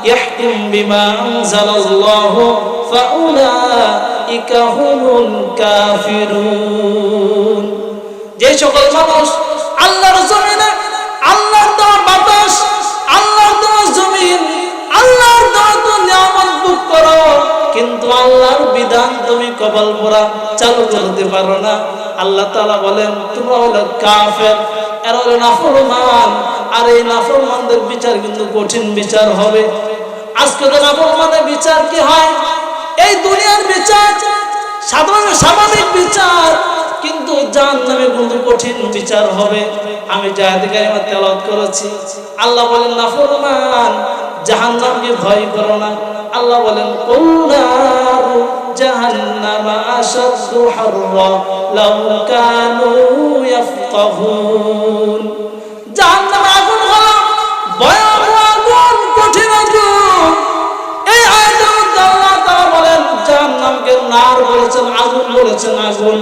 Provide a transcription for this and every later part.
يحكم بما أنزل الله فأولئك هم الكافرون যে সকল মানুষ আল্লাহর জমিনে আল্লাহর দেওয়া বাতাস আল্লাহর দেওয়া জমিন আল্লাহর দেওয়া নিয়ামত ভোগ করো কিন্তু আল্লাহর বিধান তুমি কবল পড়া চালু করতে পারো না আল্লাহ তাআলা বলেন তোমরা হলো কাফের এরা হলো নাফরমান আর এই নাফরমানদের বিচার কিন্তু কঠিন বিচার হবে আজকে তো নাফরমানের বিচার কি হয় এই দুনিয়ার বিচার সাধারণ স্বাভাবিক বিচার কিন্তু জাহান্নামে কিন্তু কঠিন বিচার হবে আমি জায়েদ কারিমা তেলাওয়াত করেছি আল্লাহ বলেন নাফরমান জাহান্নামকে ভয় করো না আল্লাহ বলেন কুল্লারু জাহান্নামা আশাদ্দু হাররা লাউ কানু ইয়াফকাহুন জাহান্নাম আগুন হলো ভয়াবহ আগুন কঠিন আগুন এই আয়াতের মধ্যে আল্লাহ তাআলা বলেন জাহান্নামকে নার বলেছেন আগুন বলেছেন আগুন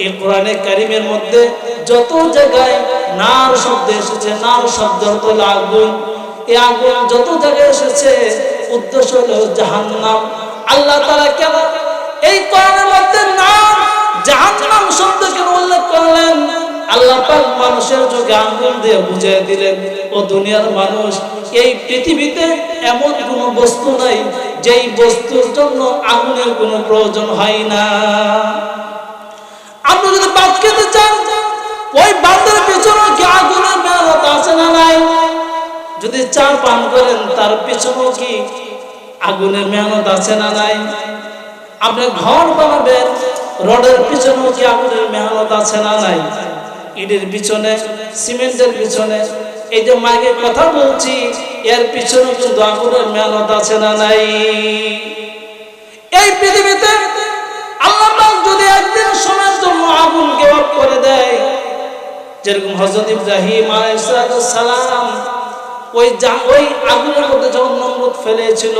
এই কোরআনে কারীমের মধ্যে যত জায়গায় নার শব্দ এসেছে নার শব্দ হলো আগুন এই আগুন যত জায়গায় এসেছে উদ্দেশ্য হলো জাহান্নাম আল্লাহ তাআলা কেন এই কোরআনের মধ্যে নাম জাহান্নাম শব্দকে উল্লেখ করলেন আল্লাহ পাক মানুষের যুগে আগুন দিয়ে বুঝিয়ে দিলেন ও দুনিয়ার মানুষ এই পৃথিবীতে এমন কোনো বস্তু নাই যেই বস্তুর জন্য আগুনের কোনো প্রয়োজন হয় না আপনি যদি ভাত খেতে চান ওই ভাতের পিছনে কি আগুনের মেহনত আছে না নাই যদি চা পান করেন তার পিছনেও কি আগুনের মেহনত আছে না নাই আপনি ঘর বানাবেন রডের পিছনেও কি আগুনের মেহনত আছে না নাই ইটের পিছনে সিমেন্টের পিছনে এই যে মাইকে কথা বলছি এর পিছনে কিন্তু আগুনের মেহনত আছে না নাই এই পৃথিবীতে আল্লাহ পাক যদি একদিন সময়ের জন্য আগুনকে অফ করে দেয় যেরকম হযরত ইব্রাহিম আলাইহিস সালাম ওই আগুনের মধ্যে যখন নমরুদ ফেলেছিল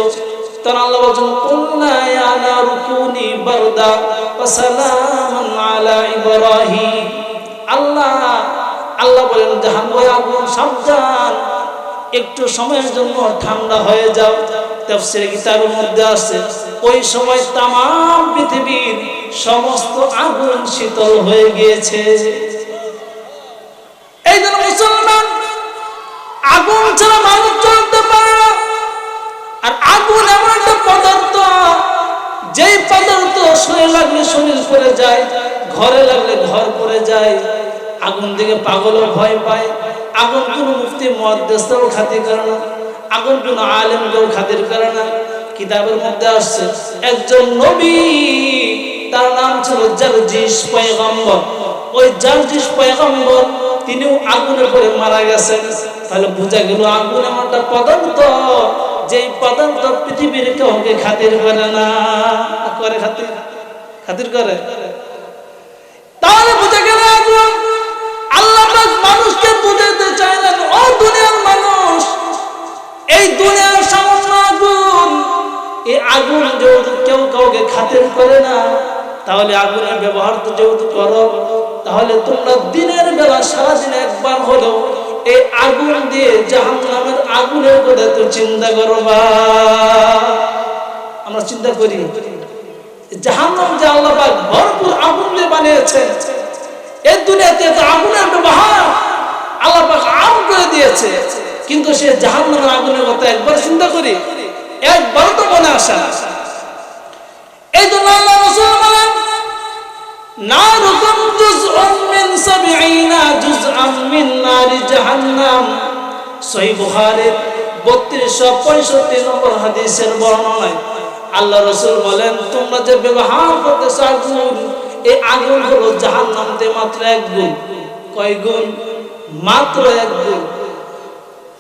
তখন আল্লাহ বলেন কুলনা ইয়া নারু কুনি বারদা ওয়া সালামান আলা ইব্রাহিম আল্লাহ বলেন জাহান্নামে আগুন সাবধান একটু সময়ের জন্য ঠান্ডা হয়ে যাও তাফসীরে কিতাবের মধ্যে আছে ওই সময় तमाम পৃথিবীর সমস্ত আগুন শীতল হয়ে গিয়েছে এই জন্য মুসলমান আগুন ছাড়া মানুষ চলতে পারে না আর আগুন এমন একটা পদার্থ যেই পদার্থ শরীরে লাগলে শরীর পড়ে যায় ঘরে লাগলে ঘর পড়ে যায় আগুন দিকে পাগলও ভয় পায় আগুন কোনো মুফতি মুহাদ্দিসও খাতির করে না আগুন কোনো আলেমকেও খাতির করে না কিতাবের মধ্যে আসছে একজন নবী তার নাম ছিল জারজিস পয়গম্বর ওই জারজিস পয়গম্বর তিনিও আগুনে পড়ে মারা গেছেন তাহলে বোঝা গেল আগুন এমন একটা পদার্থ যেই পদার্থ পৃথিবীর কাউকে খাতির করে না করে খাতির করে তাহলে বোঝা গেল আগুন আল্লাহ পাক মানুষকে বুঝাতে চাইলেন ও দুনিয়ার মানুষ এই দুনিয়ার সামান্য আগুন এই আগুন যেহেতু কেউ কাউকে খাতির করে না তাহলে আগুনের ব্যবহার তো যেহেতু করো তাহলে তোমরা দিনের বেলা সারাদিন একবার হলেও এই আগুন দিয়ে জাহান্নামের আগুনের কথা তো চিন্তা করবা আমরা চিন্তা করি জাহান্নাম যে আল্লাহ পাক ভরপুর আগুন দিয়ে বানিয়েছেন এই দুনিয়াতে তো আগুনের ব্যবহার আল্লাহ পাক আম করে দিয়েছে কিন্তু সে জাহান্নামের আগুনের কথা একবার চিন্তা করি একবার তো মনে আসে না এই জন্য আল্লাহ রাসূল বলেন নারুকুম জুজউম মিন 70 জুজআম মিন নারি জাহান্নাম সহিহ বুখারীর 3265 নম্বর হাদিসের বর্ণনায় আল্লাহ রাসূল বলেন তোমরা যে ব্যবহার করতেছ আগুন এই আগুন হলো জাহান্নামতে মাত্র এক গুণ কয় গুণ মাত্র এক গুণ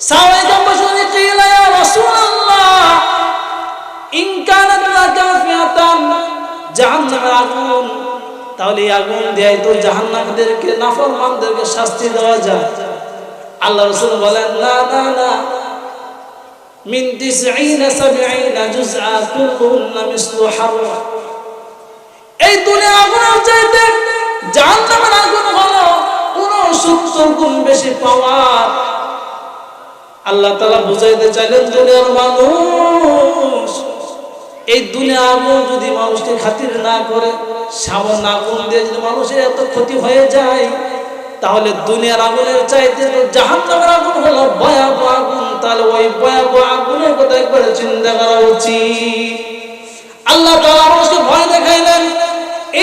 সাহাবায়ে বলেন কিলা ইয়া রাসূলুল্লাহ ইন কানাত লাকাফিয়াতান জাহান্নামের আগুন তাহলে এই আগুন দিয়ে তো জাহান্নামীদেরকে নাফরমানদেরকে শাস্তি দেওয়া যায় আল্লাহ রাসূল বলেন না না না মিন 90 70 জুজআ কুল্লুহুন্না মিসলু হাররা এই দুনিয়ার আগুনের চাইতে জাহান্নামের আগুন হলো 69 গুণ বেশি পাওয়ার আল্লাহ তাআলা বুঝাইতে চাইলেন দুনিয়ার মানুষ, এই দুনিয়া আগুন যদি মানুষকে খাতির না করে, সামান্য আগুন দিয়ে যদি মানুষের এত ক্ষতি হয়ে যায়, তাহলে দুনিয়ার আগুনের চাইতে জাহান্নামের আগুন হলো ভয়াবহ আগুন। তাহলে ওই ভয়াবহ আগুনের কথা একবার চিন্তা করা উচিত। আল্লাহ তাআলা মানুষকে ভয় দেখাইলেন,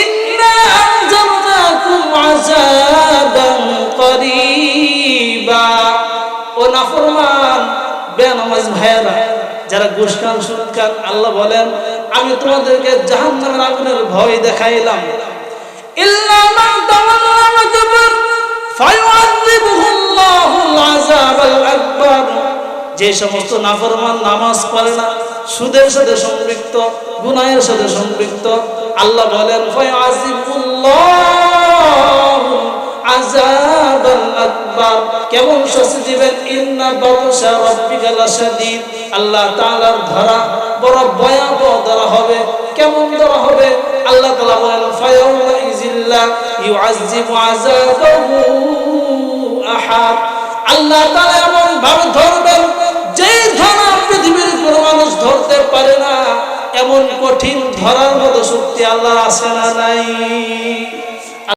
ইন্না আনজারনাকুম আযাবান করিবা। ও নাফরমান বেনামাজ ভাইয়েরা, যারা ঘুষ খান সুদ খান, আল্লাহ বলেন আমি তোমাদেরকে জাহান্নামের আগুনের ভয় দেখাইলাম। ইল্লা মান তাওয়াল্লা ওয়া কাফার ফায়ুআযিবুহুল্লাহুল আযাবাল আকবার। যে সমস্ত নাফরমান নামাজ পড়ে না, সুদের সাথে সম্পৃক্ত, গুনাহের সাথে সম্পৃক্ত, আল্লাহ বলেন ফায়ুআযিবুহুল্লাহুল আযাবাল আকবার। কেমন শাস্তি দিবেন? ইন্না বাতশা রাব্বিকা লাশাদীদ। আল্লাহ তাআলার ধরা বড় ভয়াবহ ধরা হবে। কেমন ধরা হবে? আল্লাহ তাআলা বলেন ফায়াউমা ইযিল্লা ইউআযযিবু আযাবাহু আহাদ। আল্লাহ তাআলা এমন ভাবে ধরবেন যে ধরা পৃথিবীর কোনো মানুষ ধরতে পারে না। এমন কঠিন ধরার মতো শক্তি আল্লাহর আছে না নাই?